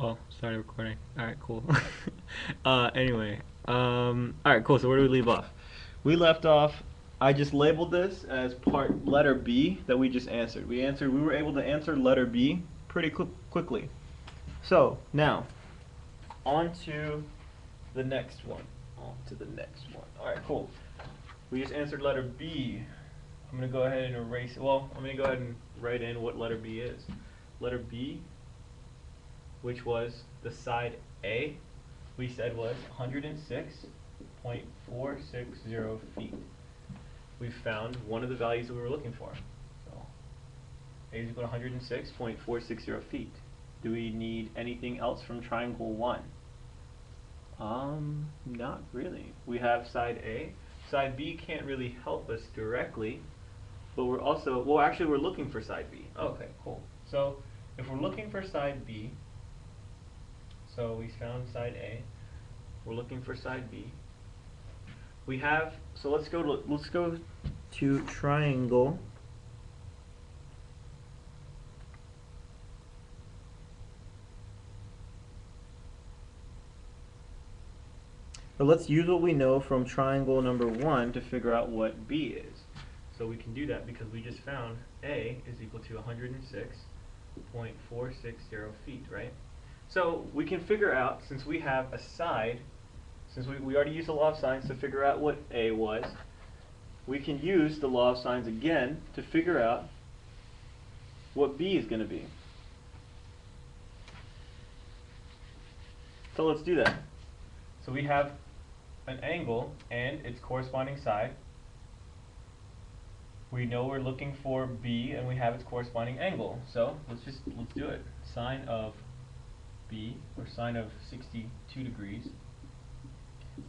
Oh, started recording. All right, cool. Anyway, all right, cool. So where do we leave off? We left off. I just labeled this as part letter B that we just answered. We were able to answer letter B pretty quickly. So now, on to the next one. On to the next one. All right, cool. We just answered letter B. I'm gonna go ahead and erase. Well, I'm gonna go ahead and write in what letter B is. Letter B, which was the side A, we said was 106.460 feet. We found one of the values that we were looking for. So A is equal to 106.460 feet. Do we need anything else from triangle 1? Not really. We have side A. Side B can't really help us directly, but we're also, well, actually we're looking for side B. Okay, cool. So if we're looking for side B, so we found side A, we're looking for side B. We have, so let's go to triangle. But let's use what we know from triangle number 1 to figure out what B is. So we can do that because we just found A is equal to 106.460 feet, right? So we can figure out, since we have a side, since we already used the law of sines to figure out what A was, we can use the law of sines again to figure out what B is going to be. So let's do that. So we have an angle and its corresponding side. We know we're looking for B and we have its corresponding angle. So let's do it. Sine of B, or sine of 62 degrees,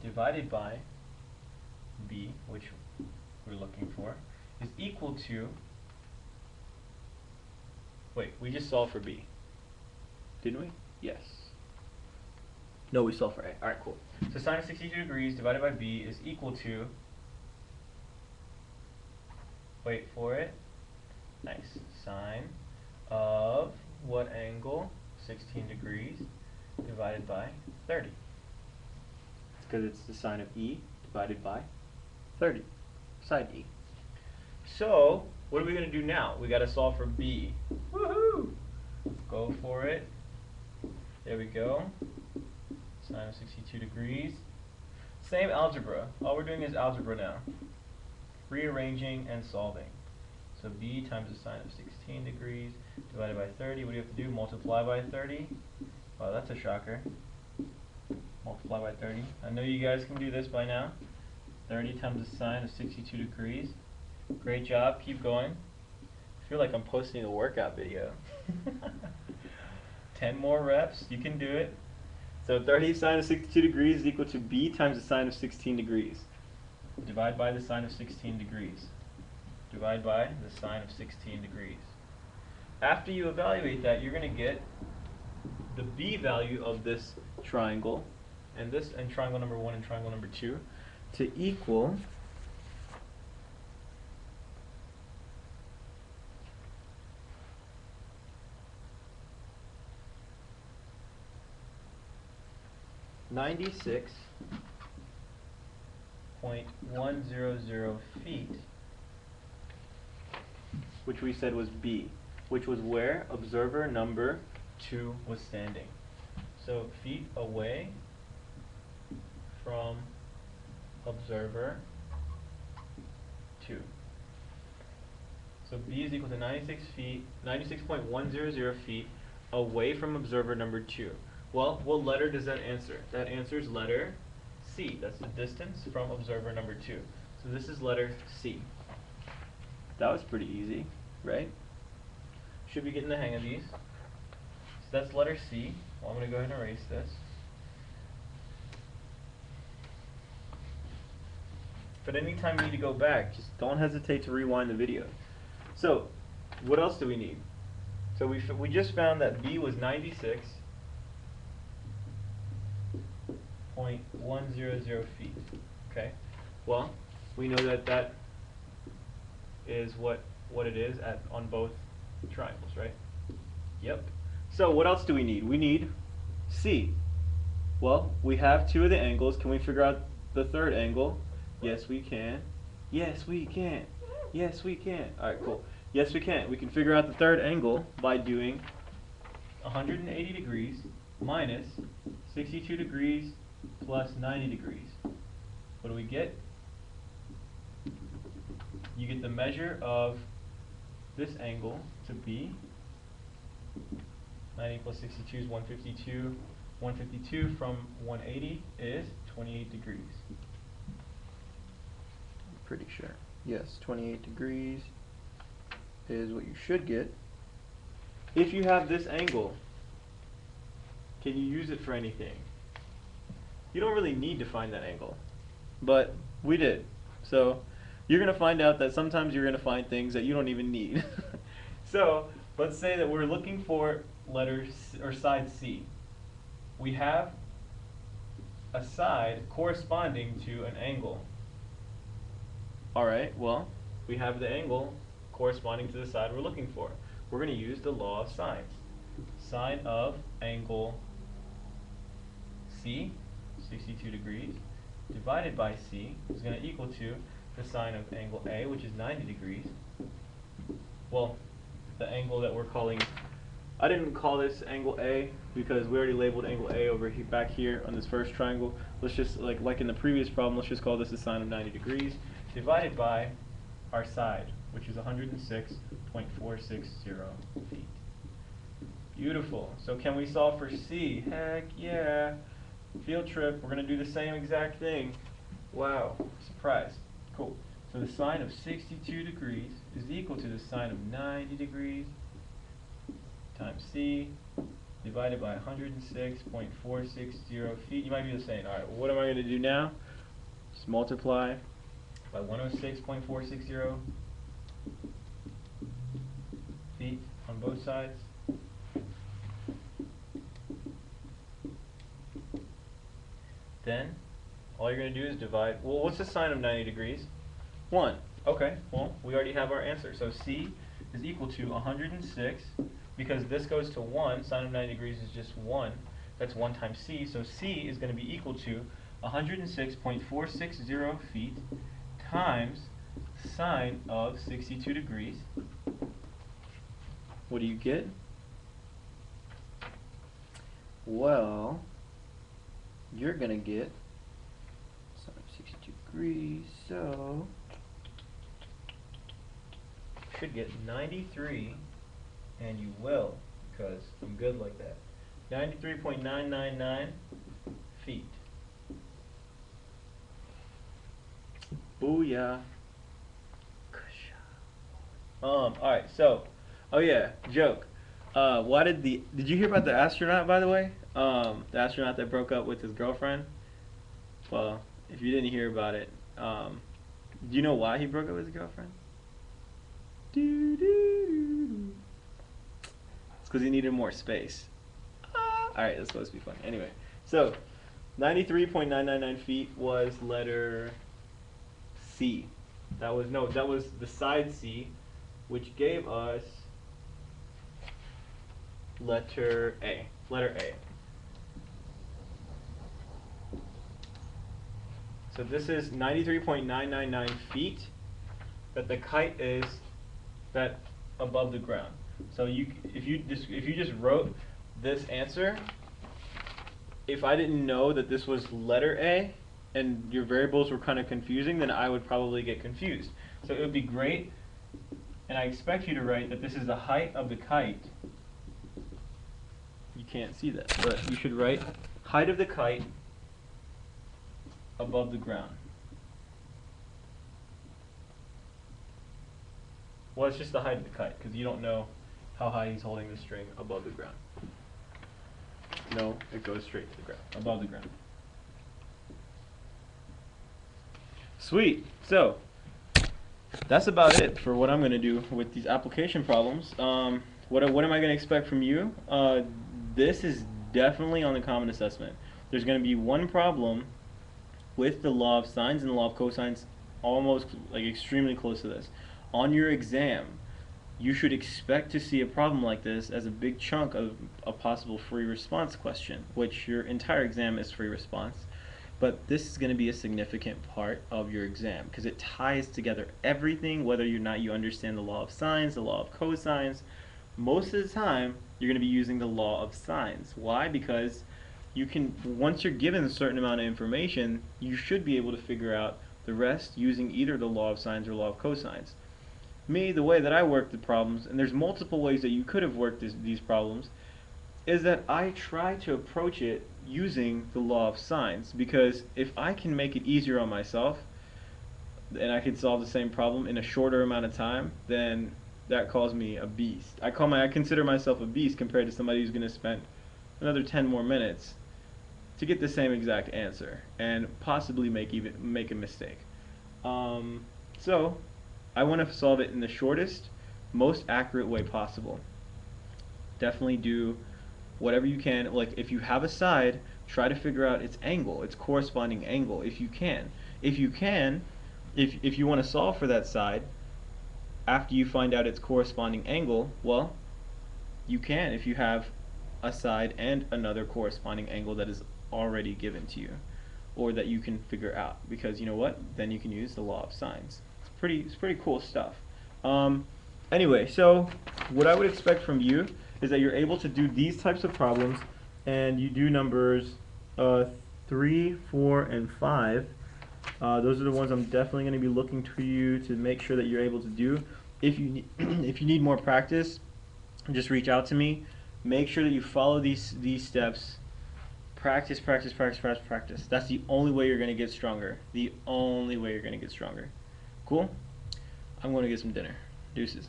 divided by B, which we're looking for, is equal to, wait, we just solved for B, didn't we? Yes. No, we solved for A. Alright, cool. So sine of 62 degrees divided by B is equal to, wait for it, nice, sine of what angle? 16 degrees divided by 30. It's because it's the sine of E divided by 30, side E. So, what are we going to do now? We got to solve for B. Woohoo! Go for it. There we go. Sine of 62 degrees. Same algebra. All we're doing is algebra now. Rearranging and solving. So B times the sine of 16 degrees divided by 30. What do you have to do? Multiply by 30. Wow, that's a shocker. Multiply by 30. I know you guys can do this by now. 30 times the sine of 62 degrees. Great job. Keep going. I feel like I'm posting a workout video. 10 more reps. You can do it. So 30 sine of 62 degrees is equal to B times the sine of 16 degrees. Divide by the sine of 16 degrees. Divide by the sine of 16 degrees. After you evaluate that, you're going to get the B value of this triangle and this, and triangle number 1 and triangle number 2, to equal 96.100 feet, which we said was B, which was where observer number 2 was standing. So feet away from observer 2. So B is equal to 96.100 feet away from observer number 2. Well, what letter does that answer? That answers letter C. That's the distance from observer number 2. So this is letter C. That was pretty easy, right? Should be getting the hang of these. So that's letter C. Well, I'm going to go ahead and erase this. But anytime you need to go back, just don't hesitate to rewind the video. So, what else do we need? So we just found that B was 96.100 feet. Okay. Well, we know that that is what it is on both triangles, right? Yep. So what else do we need? We need C. Well, we have two of the angles. Can we figure out the third angle? Yes, we can. Yes, we can. Yes, we can. Alright, cool. Yes, we can. We can figure out the third angle by doing 180 degrees minus 62 degrees plus 90 degrees. What do we get? You get the measure of this angle to be 90 plus 62 is 152. 152 from 180 is 28 degrees. I'm pretty sure. Yes, 28 degrees is what you should get. If you have this angle, can you use it for anything? You don't really need to find that angle, but we did. So you're going to find out that sometimes you're going to find things that you don't even need. So let's say that we're looking for letter C, or side C. We have a side corresponding to an angle. Alright, well, we have the angle corresponding to the side we're looking for. We're going to use the law of sines. Sine of angle C, 62 degrees, divided by C is going to equal to the sine of angle A, which is 90 degrees. Well, the angle that we're calling, I didn't call this angle A because we already labeled angle A over back here on this first triangle. Let's just, like in the previous problem, let's just call this the sine of 90 degrees, divided by our side, which is 106.460 feet. Beautiful. So can we solve for C? Heck yeah. Field trip, we're going to do the same exact thing. Wow, surprise. Cool. So the sine of 62 degrees is equal to the sine of 90 degrees times C divided by 106.460 feet. You might be saying, alright, well, what am I going to do now? Just multiply by 106.460 feet on both sides. Then, all you're going to do is divide, well, what's the sine of 90 degrees? 1. Okay, well, we already have our answer. So C is equal to 106, because this goes to 1, sine of 90 degrees is just 1. That's 1 times C, so C is going to be equal to 106.460 feet times sine of 62 degrees. What do you get? Well, you're going to get sine of 62 degrees, so should get 93, and you will, because I'm good like that. 93.999 feet. Booyah. Alright, so, oh yeah, joke. Why did you hear about the astronaut, by the way? The astronaut that broke up with his girlfriend? Well, if you didn't hear about it, do you know why he broke up with his girlfriend? It's because he needed more space. Alright, that's supposed to be fun. Anyway, so 93.999 feet was letter C. That was the side C, which gave us letter A. Letter A. So this is 93.999 feet that the kite is above the ground. So if you just wrote this answer, if I didn't know that this was letter A and your variables were kind of confusing, then I would probably get confused. So it would be great, and I expect you to write that this is the height of the kite. You can't see that, but you should write height of the kite above the ground. Well, it's just the height of the kite, because you don't know how high he's holding the string above the ground. No, it goes straight to the ground, above the ground. Sweet. So, that's about it for what I'm going to do with these application problems. What am I going to expect from you? This is definitely on the common assessment. There's going to be one problem with the law of sines and the law of cosines, almost like extremely close to this. On your exam, you should expect to see a problem like this as a big chunk of a possible free response question, which your entire exam is free response. But this is going to be a significant part of your exam because it ties together everything, whether or not you understand the law of sines, the law of cosines. Most of the time, you're going to be using the law of sines. Why? Because you can, once you're given a certain amount of information, you should be able to figure out the rest using either the law of sines or law of cosines. Me, the way that I work the problems, and there's multiple ways that you could have worked these problems, is that I try to approach it using the law of sines, because if I can make it easier on myself and I can solve the same problem in a shorter amount of time, then that calls me a beast. I consider myself a beast compared to somebody who's going to spend another 10 more minutes to get the same exact answer and possibly make a mistake. So I want to solve it in the shortest, most accurate way possible. Definitely do whatever you can. Like if you have a side, try to figure out its angle, its corresponding angle, if you can. If you want to solve for that side, after you find out its corresponding angle, well, you can if you have a side and another corresponding angle that is already given to you, or that you can figure out, because you know what? Then you can use the law of sines. It's pretty cool stuff. Anyway, so what I would expect from you is that you're able to do these types of problems, and you do numbers 3, 4, and 5. Those are the ones I'm definitely going to be looking to you to make sure that you're able to do. If you if you need more practice, just reach out to me. Make sure that you follow these steps. Practice, practice, practice, practice, practice. That's the only way you're going to get stronger. The only way you're going to get stronger. Cool? I'm going to get some dinner. Deuces.